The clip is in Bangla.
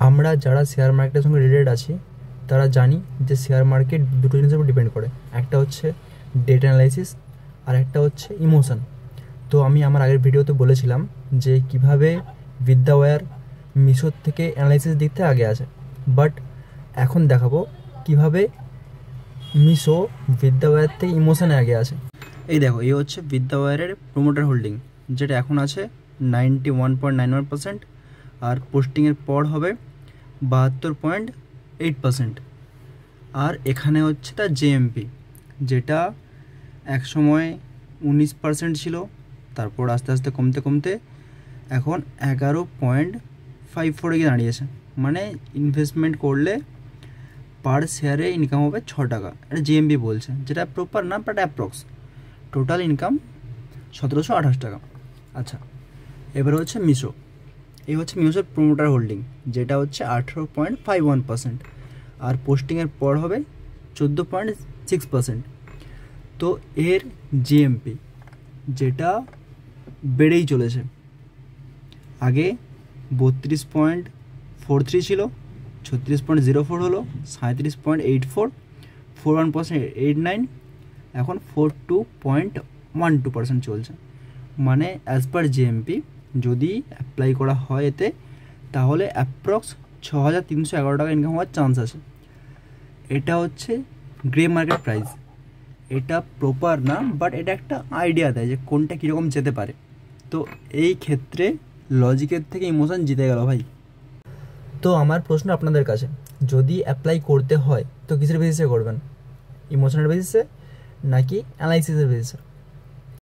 আমরা যারা শেয়ার মার্কেটের সঙ্গে রিলেটেড আছি তারা জানি যে শেয়ার মার্কেট দুটো জিনিসের উপর ডিপেন্ড করে, একটা হচ্ছে ডেটা অ্যানালাইসিস আর একটা হচ্ছে ইমোশন। তো আমি আমার আগের ভিডিওতে বলেছিলাম যে কিভাবে বিদ্যাওয়্যার মিশোর থেকে অ্যানালাইসিস দিক থেকে আগে আছে, বাট এখন দেখাবো কিভাবে মিশো বিদ্যাওয়্যার থেকে ইমোশনে আগে আছে। এই দেখো, এই হচ্ছে বিদ্যাওয়্যারের প্রোমোটার হোল্ডিং, যেটা এখন আছে 91.91%, আর পোস্টিংয়ের পর হবে 72.8%। আর এখানে হচ্ছে তার জেএমপি, যেটা এক সময় 19% ছিল, তারপর আস্তে আস্তে কমতে কমতে এখন 11.54 গিয়ে দাঁড়িয়েছে। মানে ইনভেস্টমেন্ট করলে পার শেয়ারে ইনকাম হবে 6 টাকা। এটা জিএমপি বলছে, যেটা প্রপার না, বাট অ্যাপ্রক্স। টোটাল ইনকাম 1728 টাকা। আচ্ছা, এবার হচ্ছে মিশো। এই হচ্ছে মিশোর প্রোমোটার হোল্ডিং, যেটা হচ্ছে 18.51%, আর পোস্টিংয়ের পর হবে 14.6%। তো এর জিএমপি যেটা বেড়েই চলেছে, আগে 32.43 ছিল, 36.04 হলো, 37.84, 41.89, এখন 42.12% চলছে। মানে অ্যাজ পার জিএমপি যদি অ্যাপ্লাই করা হয় এতে, তাহলে অ্যাপ্রক্স 6311 টাকা ইনকাম হওয়ার চান্স আছে। এটা হচ্ছে গ্রে মার্কেট প্রাইস। এটা প্রপার না, বাট এটা একটা আইডিয়া দেয় যে কোনটা কীরকম যেতে পারে। তো এই ক্ষেত্রে লজিকের থেকে ইমোশন জিতে গেল ভাই। তো আমার প্রশ্ন আপনাদের কাছে, যদি অ্যাপ্লাই করতে হয় তো কিসের বেসিসে করবেন? ইমোশনের বেসিসে নাকি অ্যানালাইসিসের বেসিসে?